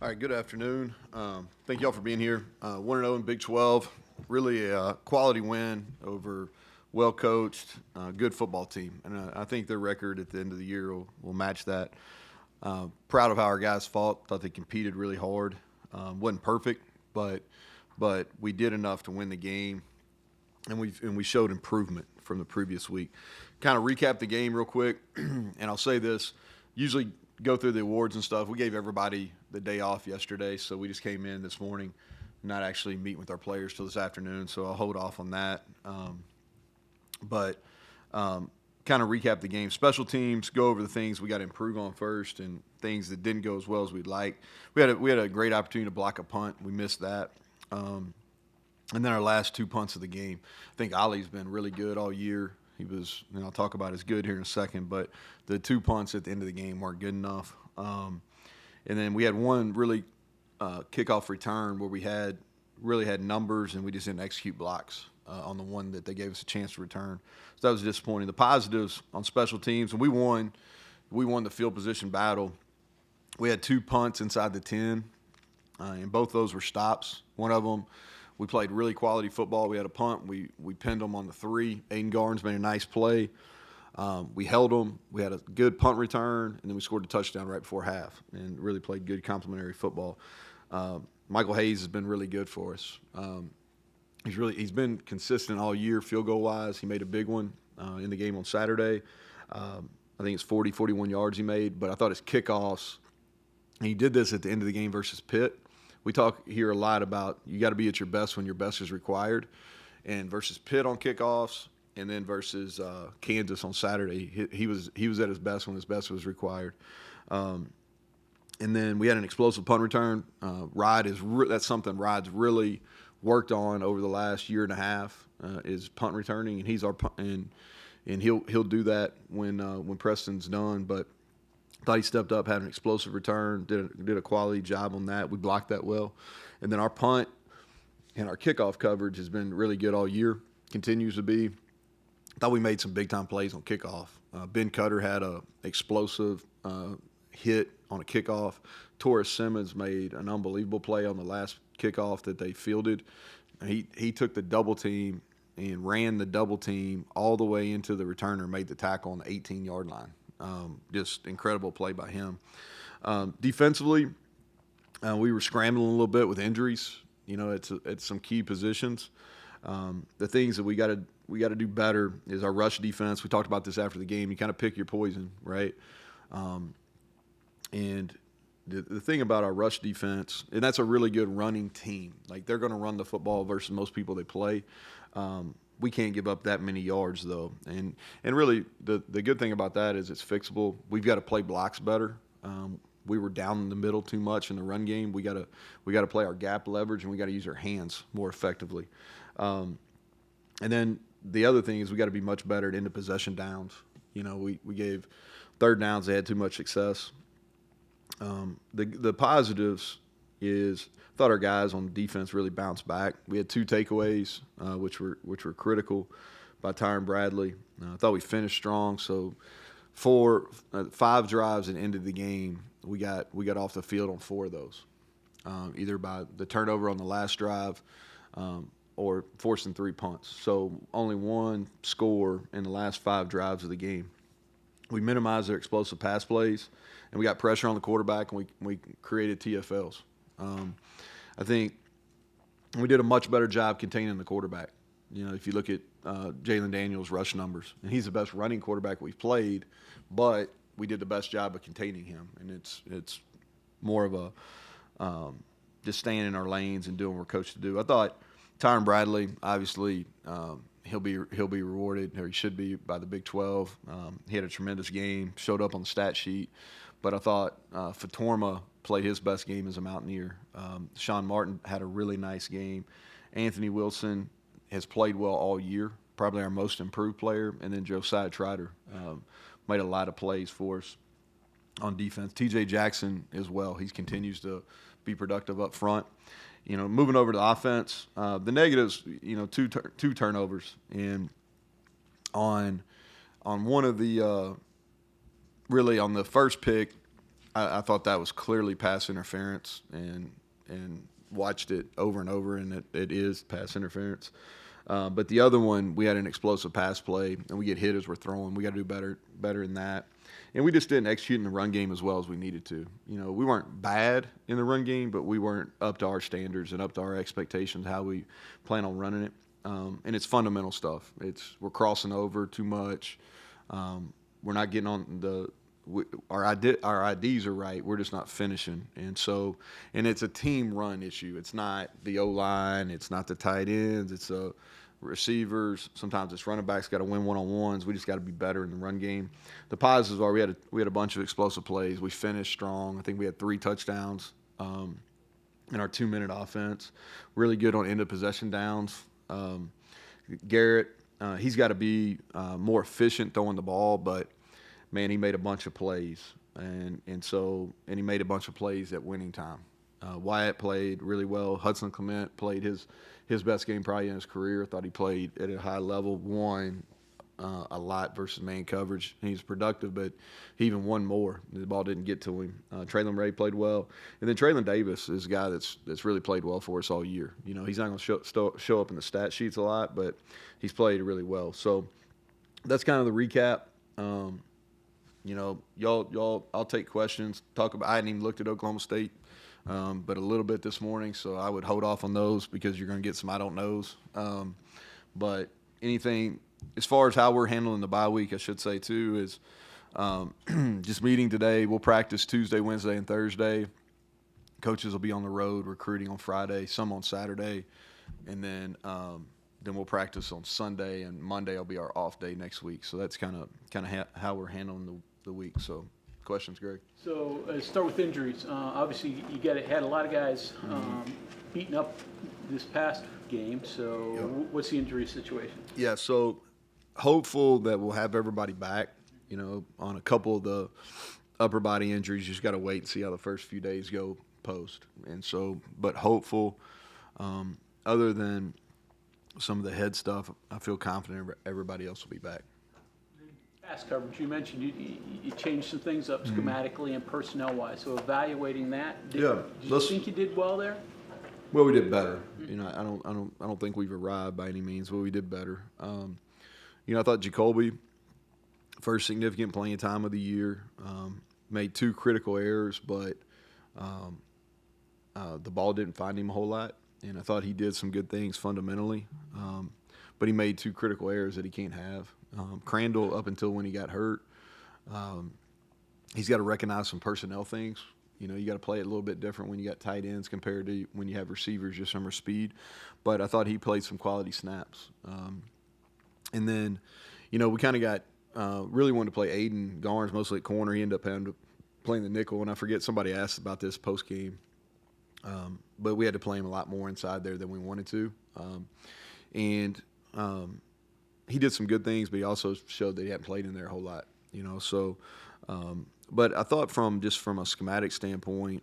All right, good afternoon. Thank y'all for being here. 1-0 in Big 12. Really a quality win over well-coached, good football team. And I think their record at the end of the year will match that. Proud of how our guys fought. Thought they competed really hard. Wasn't perfect, but we did enough to win the game. And we showed improvement from the previous week. Kind of recap the game real quick, and I'll say this. Usually go through the awards and stuff. We gave everybody the day off yesterday, so we just came in this morning, not actually meeting with our players till this afternoon, so I'll hold off on that. But kind of recap the game. Special teams, go over the things we got to improve on first and things that didn't go as well as we'd like. We had a great opportunity to block a punt. We missed that. And then our last two punts of the game. I think Ollie's been really good all year. He was, I'll talk about his good here in a second, but the two punts at the end of the game weren't good enough. And then we had one really kickoff return where we really had numbers and we just didn't execute blocks on the one that they gave us a chance to return. So that was disappointing. The positives on special teams, and we won the field position battle. We had two punts inside the 10, and both those were stops. One of them, we played really quality football. We had a punt. We pinned them on the 3. Aiden Garnes made a nice play. We held them. We had a good punt return, and then we scored a touchdown right before half and really played good complementary football. Michael Hayes has been really good for us. He's been consistent all year field goal wise. He made a big one in the game on Saturday. I think it's 41 yards he made, but I thought his kickoffs, and he did this at the end of the game versus Pitt. We talk here a lot about you got to be at your best when your best is required, and versus Pitt on kickoffs, and then versus Kansas on Saturday, he was at his best when his best was required. And then we had an explosive punt return. That's something Rod's really worked on over the last year and a half is punt returning, and he's our and he'll do that when Preston's done, but. Thought he stepped up, had an explosive return, did a quality job on that. We blocked that well. And then our punt and our kickoff coverage has been really good all year, continues to be. Thought we made some big-time plays on kickoff. Ben Cutter had a explosive hit on a kickoff. Torres Simmons made an unbelievable play on the last kickoff that they fielded. He took the double team and ran the double team all the way into the returner, made the tackle on the 18-yard line. Just incredible play by him. Defensively, we were scrambling a little bit with injuries, at some key positions. The things that we got to do better is our rush defense. We talked about this after the game. You kind of pick your poison, right? And the thing about our rush defense, and that's a really good running team. Like they're going to run the football versus most people they play. We can't give up that many yards though, and really the good thing about that is it's fixable. We've got to play blocks better. We were down in the middle too much in the run game. We got to play our gap leverage, and we got to use our hands more effectively. And then the other thing is we got to be much better at end of possession downs. We gave third downs, they had too much success. The positives is I thought our guys on defense really bounced back. We had 2 takeaways, which were critical by Tyron Bradley. I thought we finished strong. So 5 drives at the end of the game, we got off the field on 4 of those, either by the turnover on the last drive or forcing 3 punts. So only 1 score in the last 5 drives of the game. We minimized their explosive pass plays, and we got pressure on the quarterback, and we created TFLs. I think we did a much better job containing the quarterback. If you look at Jalen Daniels' rush numbers, and he's the best running quarterback we've played, but we did the best job of containing him. And it's more of a just staying in our lanes and doing what we're coached to do. I thought Tyron Bradley, obviously, he'll be rewarded, or he should be, by the Big 12. He had a tremendous game, showed up on the stat sheet. But I thought Fatorma played his best game as a Mountaineer. Sean Martin had a really nice game. Anthony Wilson has played well all year, probably our most improved player. And then Josiah Trotter made a lot of plays for us on defense. TJ Jackson as well. He continues to be productive up front. Moving over to the offense, the negatives, two turnovers. And on one of the really on the first pick, I thought that was clearly pass interference, and watched it over and over, and it is pass interference. But the other one, we had an explosive pass play, and we get hit as we're throwing. We got to do better than that. And we just didn't execute in the run game as well as we needed to. We weren't bad in the run game, but we weren't up to our standards and up to our expectations how we plan on running it. And it's fundamental stuff. We're crossing over too much. We're not getting on our IDs are right. We're just not finishing. And it's a team run issue. It's not the O-line. It's not the tight ends. It's receivers. Sometimes it's running backs got to win one-on-ones. We just got to be better in the run game. The positives are we had a bunch of explosive plays. We finished strong. I think we had 3 touchdowns in our 2-minute offense. Really good on end of possession downs. Garrett, he's got to be more efficient throwing the ball, but man, he made a bunch of plays, and he made a bunch of plays at winning time. Wyatt played really well. Hudson Clement played his best game probably in his career. I thought he played at a high level, won a lot versus man coverage. He was productive, but he even won more. The ball didn't get to him. Traylon Ray played well. And then Traylon Davis is a guy that's really played well for us all year. He's not going to show up in the stat sheets a lot, but he's played really well. So that's kind of the recap. Y'all, I'll take questions. I hadn't even looked at Oklahoma State, but a little bit this morning, so I would hold off on those because you're going to get some I don't knows. But anything as far as how we're handling the bye week, I should say too, is just meeting today. We'll practice Tuesday, Wednesday, and Thursday. Coaches will be on the road recruiting on Friday, some on Saturday, and then we'll practice on Sunday, and Monday will be our off day next week. So that's kind of how we're handling the week. So, questions, Greg? So, start with injuries. Obviously, you had a lot of guys beaten up this past game. So, What's the injury situation? Yeah, so hopeful that we'll have everybody back. On a couple of the upper body injuries, you just got to wait and see how the first few days go post. And so, but hopeful. Other than some of the head stuff, I feel confident everybody else will be back. Pass coverage, you mentioned you changed some things up schematically and personnel-wise. So evaluating that, do you think you did well there? Well, we did better. I don't think we've arrived by any means, but we did better. I thought Jacoby, first significant playing time of the year, made 2 critical errors, but the ball didn't find him a whole lot. And I thought he did some good things fundamentally, but he made 2 critical errors that he can't have. Crandall, up until when he got hurt, he's got to recognize some personnel things. You got to play it a little bit different when you got tight ends compared to when you have receivers just from speed. But I thought he played some quality snaps. And then, we kind of got really wanted to play Aiden Garnes mostly at corner. He ended up playing the nickel, and I forget somebody asked about this post game. But we had to play him a lot more inside there than we wanted to. He did some good things, but he also showed that he hadn't played in there a whole lot, So, but I thought from a schematic standpoint,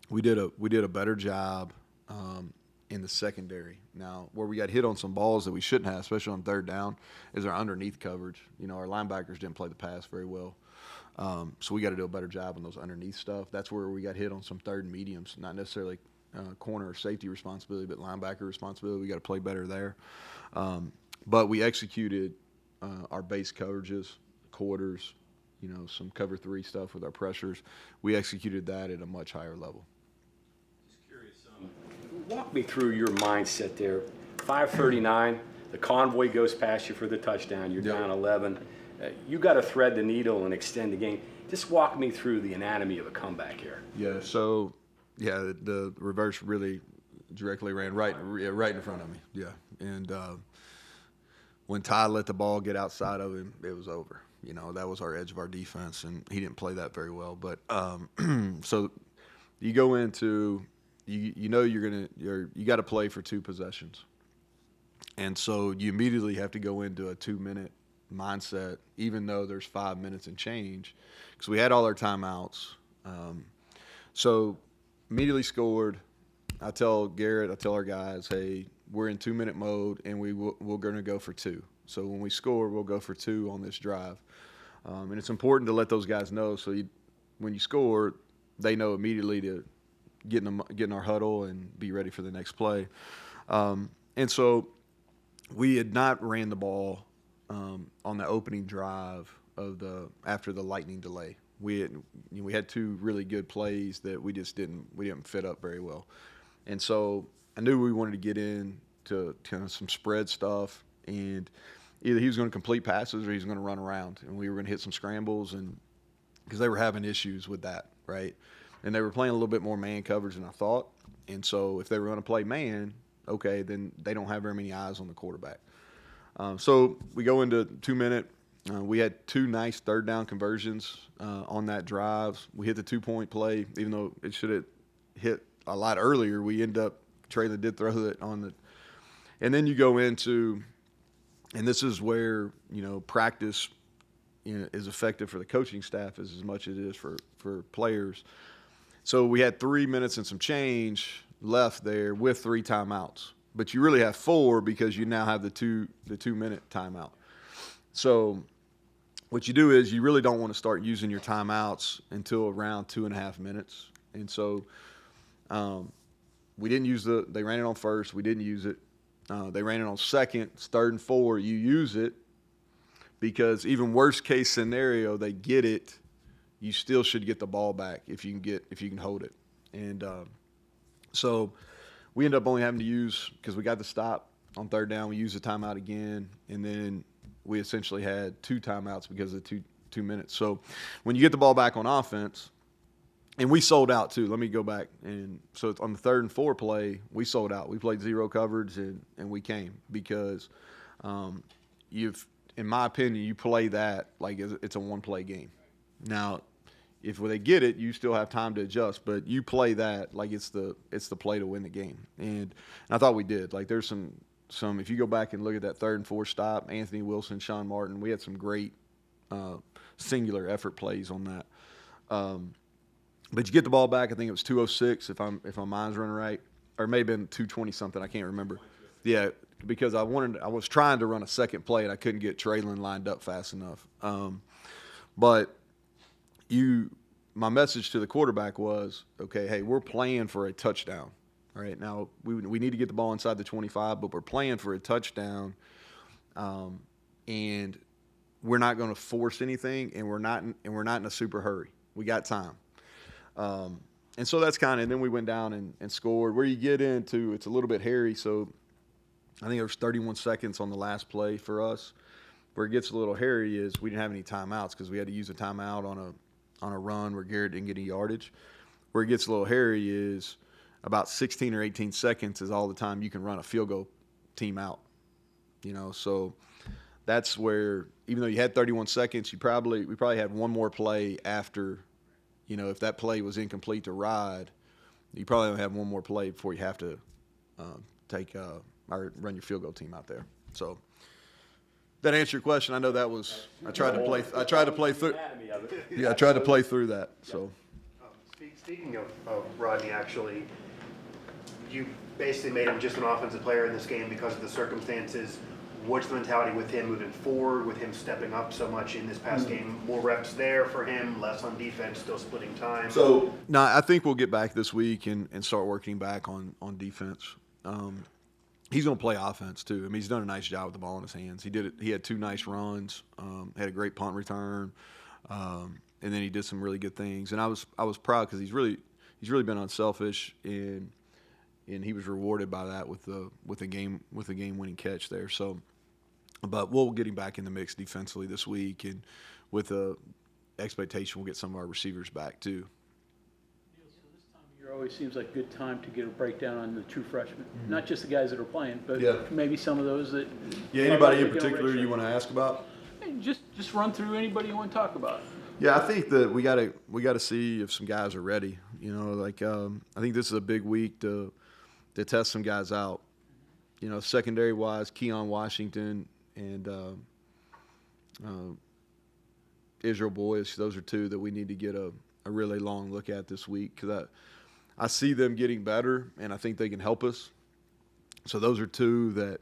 we did a better job in the secondary. Now, where we got hit on some balls that we shouldn't have, especially on third down, is our underneath coverage. Our linebackers didn't play the pass very well. So we got to do a better job on those underneath stuff. That's where we got hit on some third and mediums, not necessarily corner or safety responsibility, but linebacker responsibility. We got to play better there. But we executed our base coverages, quarters, some cover 3 stuff with our pressures. We executed that at a much higher level. Just curious, walk me through your mindset there. 5:39, the convoy goes past you for the touchdown. You're down 11. You got to thread the needle and extend the game. Just walk me through the anatomy of a comeback here. Yeah, so, the reverse really directly ran right in front of me. Yeah, and when Ty let the ball get outside of him, it was over. That was our edge of our defense, and he didn't play that very well. But so you go into you got to play for 2 possessions, and so you immediately have to go into a 2-minute mindset, even though there's 5 minutes and change, because we had all our timeouts. So immediately scored. I tell Garrett, I tell our guys, hey, we're in 2-minute mode, and we're going to go for 2. So when we score, we'll go for 2 on this drive. And it's important to let those guys know so when you score, they know immediately to get in our huddle and be ready for the next play. And so we had not ran the ball on the opening drive after the lightning delay. We had two really good plays that we didn't fit up very well. And so I knew we wanted to get into kind of some spread stuff, and either he was going to complete passes or he was going to run around, and we were going to hit some scrambles, and because they were having issues with that, right? And they were playing a little bit more man coverage than I thought. And so if they were going to play man, okay, then they don't have very many eyes on the quarterback. So we go into 2 minute. We had two nice third down conversions on that drive. We hit the 2-point play, even though it should have hit a lot earlier. We end up, Traylon did throw it on the – and then you go into – and this is where, practice is effective for the coaching staff as much as it is for players. So we had 3 minutes and some change left there with 3 timeouts. But you really have 4 because you now have the 2-minute timeout. So what you do is you really don't want to start using your timeouts until around 2.5 minutes. And so we didn't use they ran it on first. We didn't use it. They ran it on second. It's 3rd and 4. You use it because even worst case scenario, they get it. You still should get the ball back if you can hold it. And so we end up only having to use, because we got the stop on 3rd down, we used the timeout again, and then we essentially had 2 timeouts because of the two minutes. So when you get the ball back on offense, and we sold out too. Let me go back. And so it's on the 3rd and 4 play, we sold out. We played zero coverage, and we came because in my opinion, you play that like it's a one-play game. Now, if they get it, you still have time to adjust, but you play that like it's the play to win the game. And I thought we did. Like there's some if you go back and look at that 3rd and 4 stop, Anthony Wilson, Sean Martin, we had some great singular effort plays on that. But you get the ball back. I think it was 2:06 if my mind's running right, or it may have been 2:20 something. I can't remember. Yeah, because I was trying to run a second play and I couldn't get Traylon lined up fast enough. But my message to the quarterback was, okay, hey, we're playing for a touchdown. All right, now we need to get the ball inside the 25, but we're playing for a touchdown, and we're not going to force anything, and we're not in a super hurry. We got time. And so that's kind of – and then we went down and scored. Where you get into, it's a little bit hairy, so I think there was 31 seconds on the last play for us. Where it gets a little hairy is we didn't have any timeouts because we had to use a timeout on a run where Garrett didn't get any yardage. Where it gets a little hairy is about 16 or 18 seconds is all the time you can run a field goal team out. So that's where, even though you had 31 seconds, we probably had one more play after – if that play was incomplete to Rod, you probably only have one more play before you have to or run your field goal team out there. So that answer your question? I know that was I tried to play through. Yeah, I tried to play through that. So speaking of Rodney, actually, you basically made him just an offensive player in this game because of the circumstances. What's the mentality with him moving forward, with him stepping up so much in this past game? More reps there for him, less on defense, still splitting time. So, no, I think we'll get back this week and start working back on defense. He's going to play offense too. I mean, he's done a nice job with the ball in his hands. He did it. He had 2 nice runs, had a great punt return, and then he did some really good things. And I was proud because he's really been unselfish, and he was rewarded by that with a game winning catch there. So. But we'll get him back in the mix defensively this week, and with the expectation we'll get some of our receivers back too. So this time of year always seems like a good time to get a breakdown on the true freshmen. Mm-hmm. Not just the guys that are playing, but maybe some of those that. Yeah, anybody in particular you want to ask about? Hey, just run through anybody you want to talk about. Yeah, I think that we gotta see if some guys are ready. I think this is a big week to test some guys out. Secondary wise, Keon Washington and Israel Boyce, those are 2 that we need to get a really long look at this week because I see them getting better, and I think they can help us. So those are 2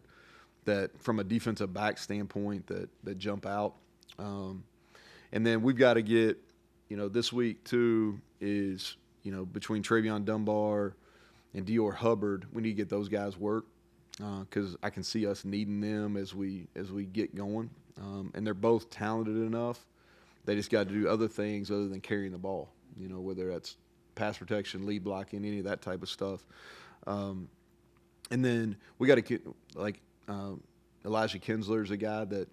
that from a defensive back standpoint that jump out. And then we've got to get this week too is, between Travion Dunbar and Dior Hubbard, we need to get those guys work because I can see us needing them as we get going. And they're both talented enough. They just got to do other things other than carrying the ball, whether that's pass protection, lead blocking, any of that type of stuff. And then we got to get Elijah Kinsler's a guy that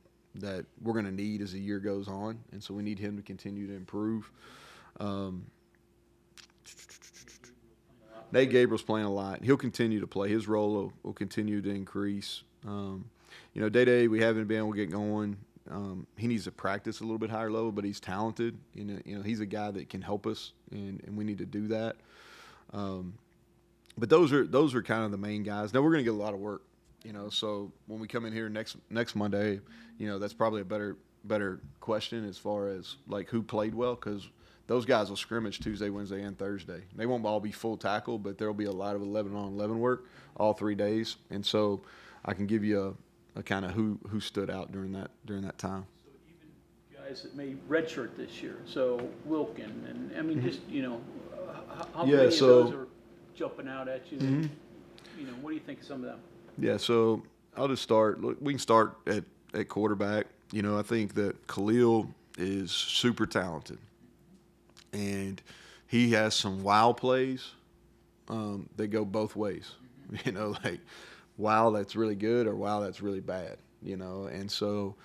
we're going to need as the year goes on, and so we need him to continue to improve. Nate Gabriel's playing a lot. He'll continue to play. His role will continue to increase. Day-to-day, we haven't been able to get going. He needs to practice a little bit higher level, but he's talented. He's a guy that can help us, and we need to do that. But those are kind of the main guys. Now we're going to get a lot of work. So when we come in here next Monday, that's probably a better question as far as like who played well, because those guys will scrimmage Tuesday, Wednesday, and Thursday. They won't all be full tackle, but there'll be a lot of 11-on-11 work all 3 days, and so I can give you a kind of who stood out during that time. So even guys that made redshirt this year, so Wilkin, and I mean, just, how many of those are jumping out at you? Mm-hmm. What do you think of some of them? Yeah, so I'll just start. Look, we can start at quarterback. I think that Khalil is super talented, and he has some wow plays that go both ways. Like wow that's really good or wow that's really bad. And so,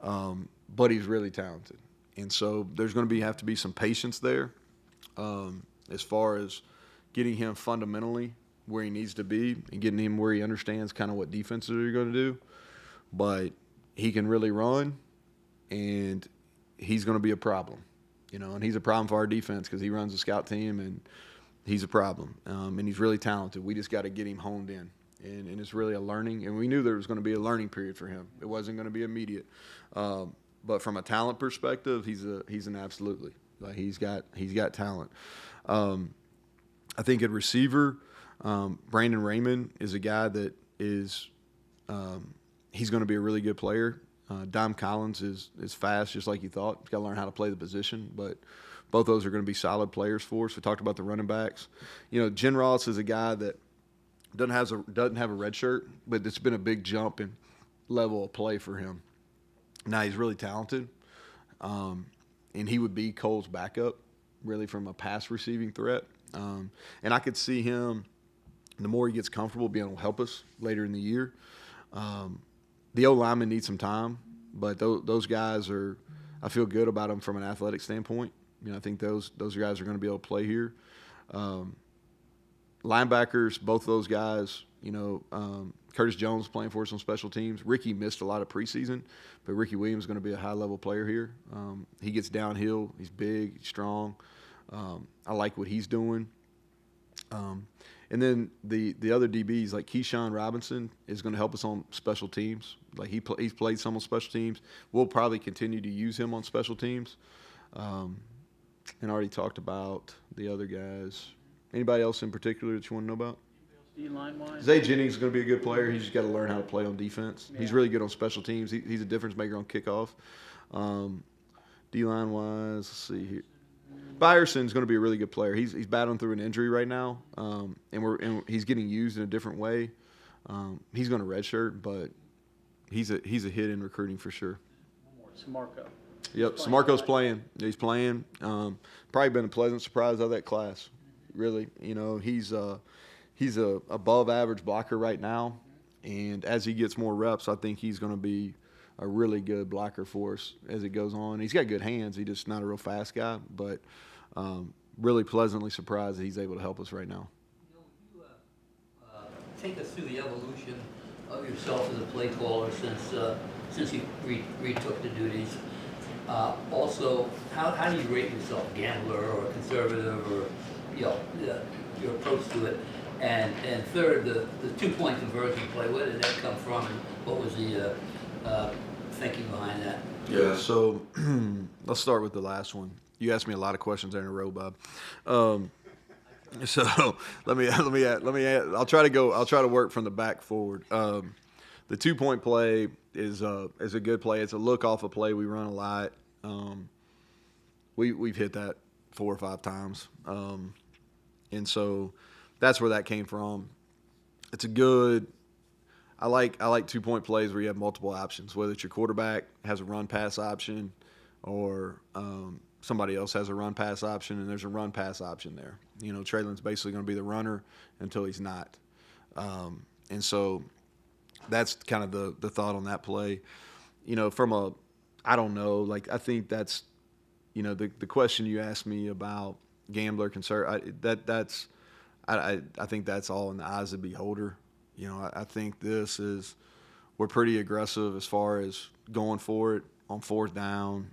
but he's really talented, and so there's going to have to be some patience there, as far as getting him fundamentally where he needs to be and getting him where he understands kind of what defenses are going to do. But he can really run, and he's going to be a problem, and he's a problem for our defense because he runs the scout team, and he's a problem. And he's really talented. We just got to get him honed in, and it's really a learning. And we knew there was going to be a learning period for him. It wasn't going to be immediate. But from a talent perspective, he's an absolutely. Like he's got talent. I think at receiver, Brandon Raymond is a guy that is he's going to be a really good player. Dom Collins is fast, just like you thought. He's got to learn how to play the position, but both those are going to be solid players for us. We talked about the running backs. Jen Ross is a guy that doesn't have a red shirt, but it's been a big jump in level of play for him. Now he's really talented, and he would be Cole's backup, really from a pass receiving threat. And I could see him, the more he gets comfortable, being able to help us later in the year. The O-linemen need some time, but those guys I feel good about them from an athletic standpoint. I think those guys are going to be able to play here. Linebackers, both of those guys, Curtis Jones playing for us on special teams. Ricky missed a lot of preseason, but Ricky Williams is going to be a high-level player here. He gets downhill. He's big, he's strong. I like what he's doing. And then the other DBs, like Keyshawn Robinson, is going to help us on special teams. Like he's played some on special teams. We'll probably continue to use him on special teams. And I already talked about the other guys. Anybody else in particular that you want to know about? D-line-wise? Zay Jennings is going to be a good player. He's just got to learn how to play on defense. Yeah. He's really good on special teams. He's a difference maker on kickoff. D-line-wise, let's see here. Byerson's going to be a really good player. He's battling through an injury right now, and he's getting used in a different way. He's going to redshirt, but he's a hit in recruiting for sure. Samarco. Yep, Samarco's playing. He's playing. Probably been a pleasant surprise out of that class. Really, he's a above average blocker right now, and as he gets more reps, I think he's going to be a really good blocker for us as it goes on. He's got good hands. He's just not a real fast guy, but really pleasantly surprised that he's able to help us right now. You take us through the evolution of yourself as a play caller since you retook the duties. Also, how do you rate yourself, gambler or conservative, or your approach to it? And third, the 2-point conversion play. Where did that come from, and what was the thinking behind that? Yeah, so let's start with the last one. You asked me a lot of questions there in a row, Bob. So let me. I'll try to work from the back forward. The 2-point play is a good play. It's a look off a play we run a lot. we've hit that 4 or 5 times, and so that's where that came from. It's a good. I like 2-point plays where you have multiple options, whether it's your quarterback has a run pass option, or somebody else has a run pass option, and there's a run pass option there. You know, Traylon's basically going to be the runner until he's not, and so that's kind of the thought on that play. You know, I don't know, like I think that's, you know, the question you asked me about gambler concern, I think that's all in the eyes of the beholder. You know, I think we're pretty aggressive as far as going for it on 4th down.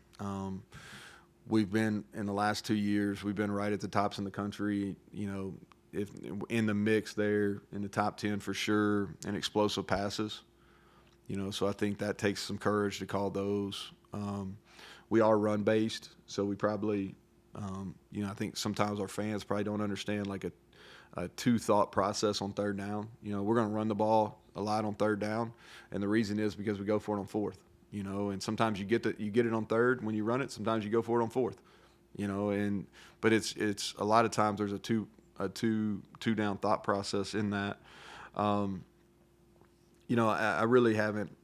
We've been, in the last 2 years, we've been right at the tops in the country, you know, if in the mix there, in the top 10 for sure, and explosive passes. You know, so I think that takes some courage to call those. We are run-based, so we probably, you know, I think sometimes our fans probably don't understand like a 2-thought process on 3rd down. You know, we're going to run the ball a lot on 3rd down, and the reason is because we go for it on 4th. You know, and sometimes you get it on 3rd when you run it. Sometimes you go for it on 4th. You know, but it's a lot of times there's a two down thought process in that. You know, I really haven't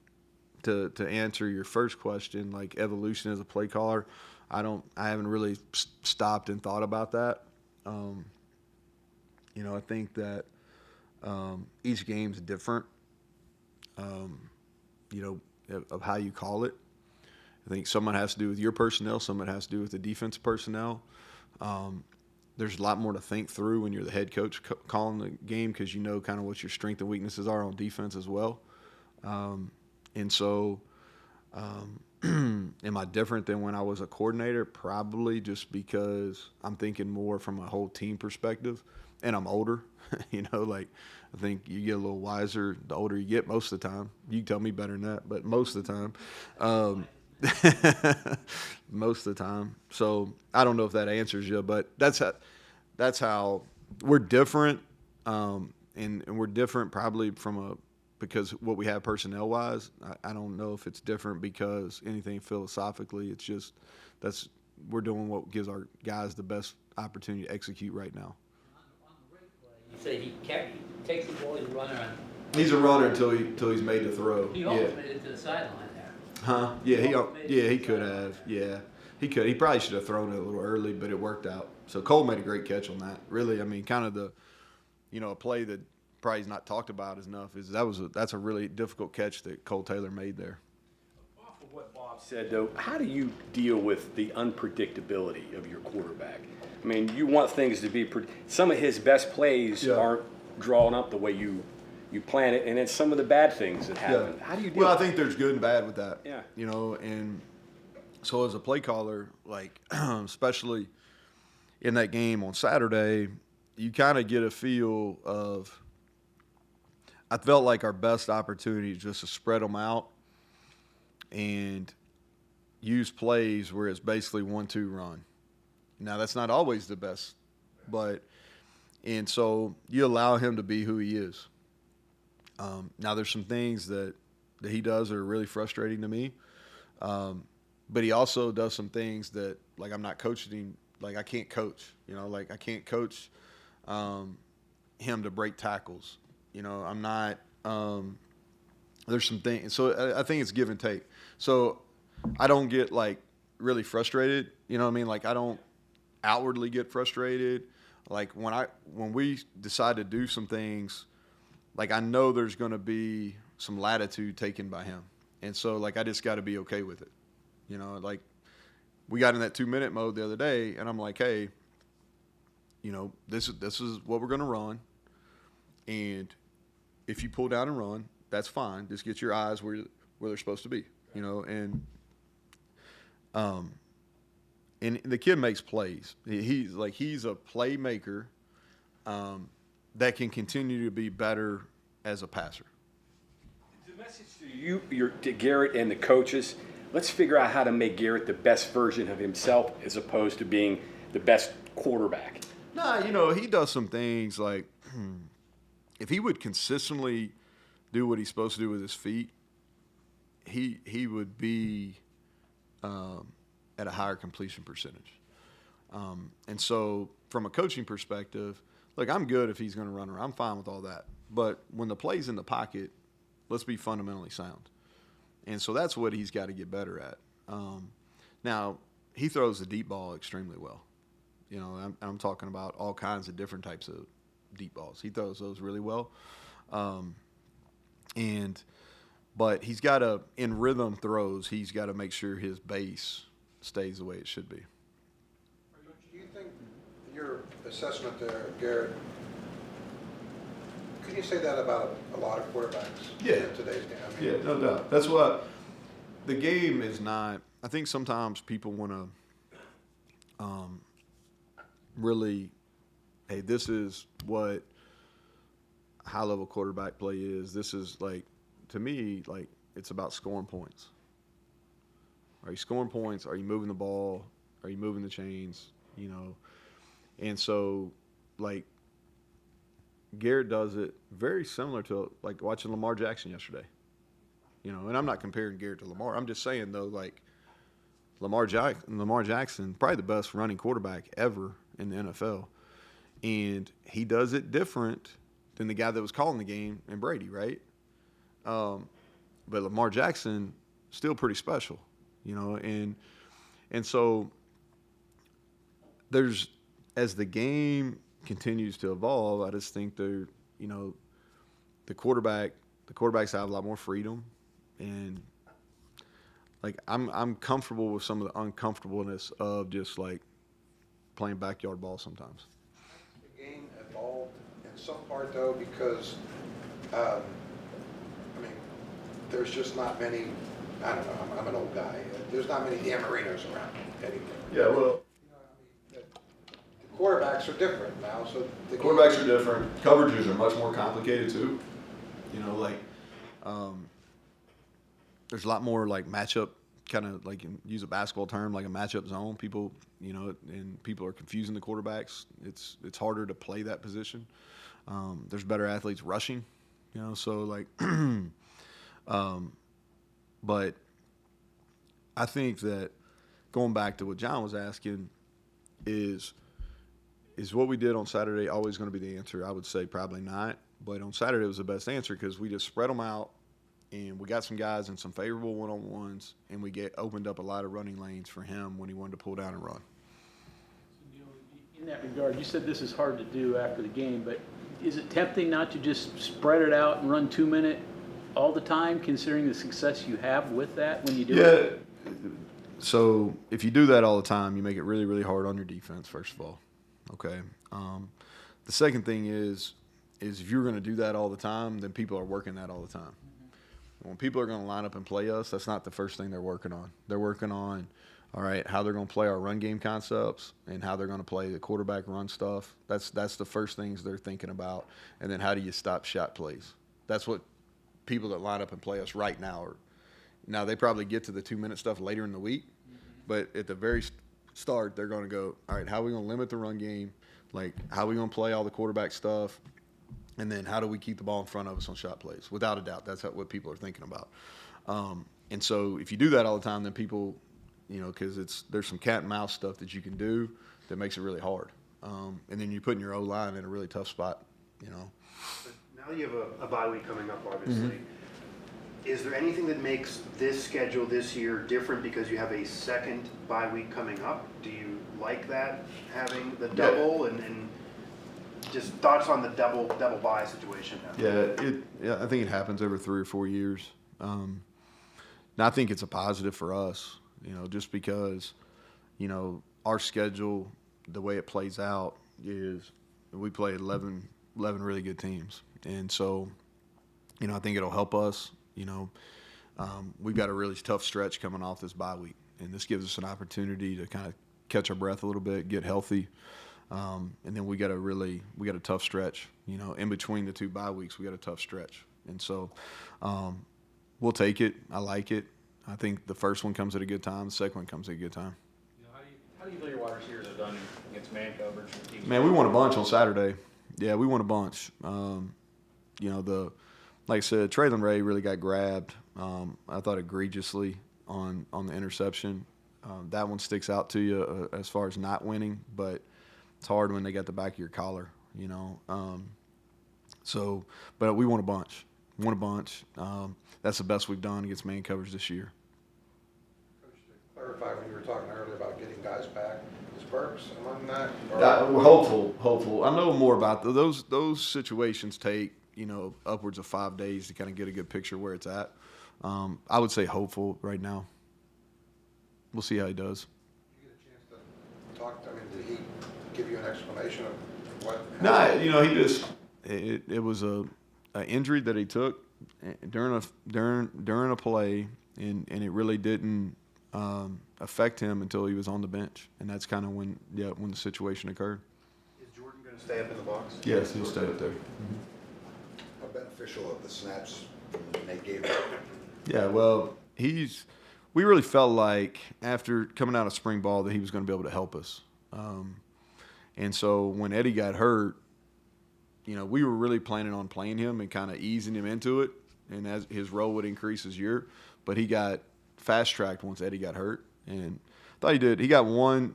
to answer your first question, like evolution as a play caller. I haven't really stopped and thought about that. You know, I think that each game's different. You know, of how you call it. I think some of it has to do with your personnel, some of it has to do with the defense personnel. There's a lot more to think through when you're the head coach calling the game, because you know kind of what your strengths and weaknesses are on defense as well. And so am I different than when I was a coordinator? Probably, just because I'm thinking more from a whole team perspective, and I'm older. You know, like I think you get a little wiser the older you get most of the time. You can tell me better than that, but most of the time. Most of the time. So I don't know if that answers you, but that's how we're different. And we're different probably because what we have personnel-wise. I don't know if it's different because anything philosophically. It's just we're doing what gives our guys the best opportunity to execute right now. On the break play, you say he takes the ball, he's a runner, and He's a runner until he's made the throw. he almost made it to the sideline there. Huh? Yeah, he could have. Yeah, he could. He probably should have thrown it a little early, but it worked out. So Cole made a great catch on that. Really, I mean, kind of a play that probably is not talked about enough is that's a really difficult catch that Cole Taylor made there. Off of what Bob said, though, how do you deal with the unpredictability of your quarterback? I mean, you want things to be some of his best plays aren't drawn up the way you plan it, and then some of the bad things that happen. Yeah. How do you deal Well, I with think there's good and bad with that. Yeah. You know, and so as a play caller, like especially in that game on Saturday, you kind of get a feel of. I felt like our best opportunity is just to spread them out and use plays where it's basically 1-2 run. Now that's not always the best, and so you allow him to be who he is. Now there's some things that he does that are really frustrating to me, but he also does some things that, like, I'm not coaching him. Like, I can't coach. You know, like I can't coach him to break tackles. You know, I'm not. There's some things. So I think it's give and take. So I don't get like really frustrated. You know what I mean? Like I don't outwardly get frustrated. Like when we decide to do some things, like I know there's going to be some latitude taken by him, and so like I just got to be okay with it. You know, like we got in that 2-minute mode the other day, and I'm like, hey, you know, this is what we're going to run, and if you pull down and run, that's fine. Just get your eyes where they're supposed to be. You know, and the kid makes plays. He's a playmaker that can continue to be better as a passer. The message to Garrett and the coaches, let's figure out how to make Garrett the best version of himself as opposed to being the best quarterback. Nah, you know, he does some things like if he would consistently do what he's supposed to do with his feet, he would be at a higher completion percentage. And so from a coaching perspective, look, I'm good if he's going to run around. I'm fine with all that. But when the play's in the pocket, let's be fundamentally sound. And so that's what he's got to get better at. Now, he throws the deep ball extremely well. You know, I'm talking about all kinds of different types of deep balls. He throws those really well. But he's got to, in rhythm throws, he's got to make sure his base stays the way it should be. Do you think your assessment there, Garrett, could you say that about a lot of quarterbacks in today's game? I mean, Yeah, no doubt. That's what the game is not. I think sometimes people want to really, hey, this is what high-level quarterback play is. This is like, to me, like it's about scoring points. Are you scoring points? Are you moving the ball? Are you moving the chains? You know, and so like Garrett does it very similar to like watching Lamar Jackson yesterday. You know, and I'm not comparing Garrett to Lamar. I'm just saying though, like Lamar Jackson, probably the best running quarterback ever in the NFL, and he does it different than the guy that was calling the game and Brady, right? But Lamar Jackson still pretty special, you know, and so there's, as the game continues to evolve, I just think the quarterbacks have a lot more freedom, and like I'm comfortable with some of the uncomfortableness of just like playing backyard ball sometimes. the game evolved in some part though because, I mean, there's just not many. I don't know. I'm an old guy. There's not many Dan Marinos around anymore. Yeah, well, You know, I mean, the quarterbacks are different now, so the quarterbacks are different. Coverages are much more complicated too. You know, like there's a lot more like matchup, kind of like, use a basketball term, like a matchup zone. People, you know, and people are confusing the quarterbacks. It's harder to play that position. There's better athletes rushing, you know, so like but I think that going back to what John was asking is what we did on Saturday always going to be the answer? I would say probably not. But on Saturday it was the best answer because we just spread them out, and we got some guys in some favorable one-on-ones, and we opened up a lot of running lanes for him when he wanted to pull down and run. In that regard, you said this is hard to do after the game, but is it tempting not to just spread it out and run 2-minute all the time, considering the success you have with that when you do it? Yeah. So if you do that all the time, you make it really, really hard on your defense, first of all. Okay. The second thing is if you're going to do that all the time, then people are working that all the time. When people are going to line up and play us, that's not the first thing they're working on. They're working on, all right, how they're going to play our run game concepts and how they're going to play the quarterback run stuff. That's the first things they're thinking about. And then how do you stop shot plays? That's what people that line up and play us right now are. Now, they probably get to the 2-minute stuff later in the week, but at the very start, they're going to go, all right, how are we going to limit the run game? Like, how are we going to play all the quarterback stuff? And then how do we keep the ball in front of us on shot plays? Without a doubt, that's what people are thinking about. And so if you do that all the time, then people, you know, because there's some cat and mouse stuff that you can do that makes it really hard. And then you're putting your O-line in a really tough spot, you know. But now that you have a bye week coming up, obviously, is there anything that makes this schedule this year different because you have a second bye week coming up? Do you like that, having the double and just thoughts on the double bye situation now? Yeah, I think it happens every 3 or 4 years. And I think it's a positive for us, you know, just because, you know, our schedule, the way it plays out is we play 11 really good teams. And so, you know, I think it'll help us. You know, we've got a really tough stretch coming off this bye week, and this gives us an opportunity to kind of catch our breath a little bit, get healthy. And then we got a tough stretch, you know, in between the 2 bye weeks, we got a tough stretch. And so we'll take it. I like it. I think the first one comes at a good time. The second one comes at a good time. You know, how do you feel your wide receivers have done against man coverage? Man, we won a bunch on Saturday. Yeah, we won a bunch. You know, like I said, Traylon Ray really got grabbed. I thought egregiously on the interception. That one sticks out to you as far as not winning, but it's hard when they got the back of your collar, you know. But we won a bunch. That's the best we've done against man coverage this year. Coach, to clarify, when you were talking earlier about getting guys back, is Burks among that? Or- We're hopeful. I know more about those situations take, you know, upwards of 5 days to kind of get a good picture where it's at. I would say hopeful right now. We'll see how he does. Did you get a chance to talk to him? Did he give you an explanation of what? No, you know, he just it was a injury that he took during a play, and it really didn't affect him until he was on the bench, and that's kind of when the situation occurred. Is Jordan going to stay up in the box? Yes, he'll stay up there. How beneficial of the snaps they gave him? Yeah, well, we really felt like after coming out of spring ball that he was going to be able to help us. And so when Eddie got hurt, you know, we were really planning on playing him and kind of easing him into it, and as his role would increase this year. But he got fast-tracked once Eddie got hurt, and I thought he did. He got one.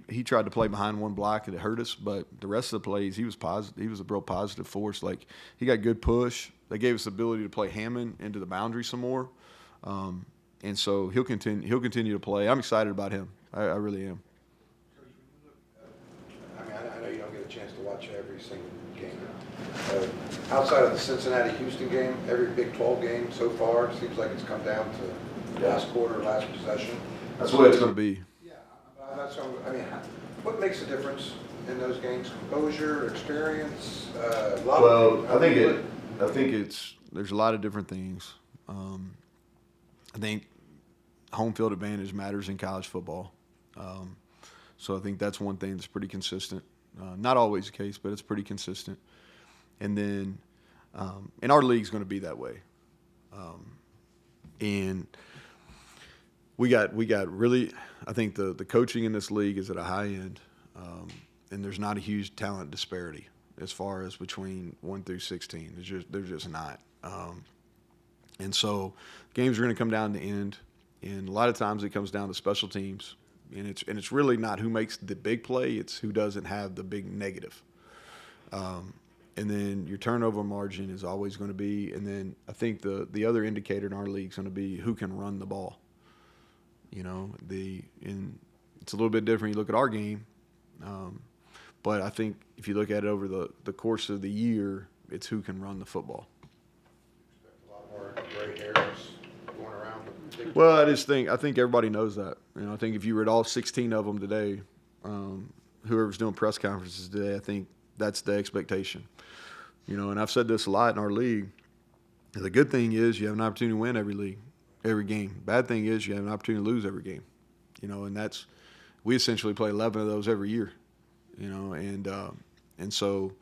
He tried to play behind one block, and it hurt us. But the rest of the plays, he was positive. He was a real positive force. Like, he got good push. They gave us the ability to play Hammond into the boundary some more. And so he'll continue to play. I'm excited about him. I really am. I mean, I know you don't get a chance to watch every single game. Outside of the Cincinnati-Houston game, every Big 12 game so far seems like it's come down to last quarter, last possession. That's the way it's going to be. Yeah, I mean, what makes a difference in those games? Composure, experience, love? Well, I think there's a lot of different things. I think home field advantage matters in college football. So I think that's one thing that's pretty consistent. Not always the case, but it's pretty consistent. And then, and our league's going to be that way. And we got really, I think the coaching in this league is at a high end, and there's not a huge talent disparity as far as between 1 through 16. There's just not. And so games are going to come down to the end, and a lot of times it comes down to special teams, and it's really not who makes the big play; it's who doesn't have the big negative. And then your turnover margin is always going to be, and then I think the other indicator in our league is going to be who can run the ball. You know, it's a little bit different. You look at our game, but I think if you look at it over the course of the year, it's who can run the football. A lot more gray hairs going around. Well, I think everybody knows that. You know, I think if you read all 16 of them today, whoever's doing press conferences today, I think that's the expectation. You know, and I've said this a lot in our league. The good thing is you have an opportunity to win every game. Bad thing is you have an opportunity to lose every game. You know, and we essentially play 11 of those every year. You know, and so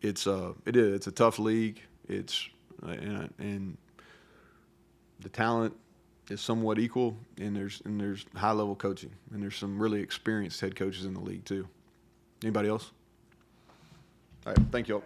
it's a tough league. And the talent is somewhat equal, and there's high level coaching, and there's some really experienced head coaches in the league too. Anybody else? All right, thank you all.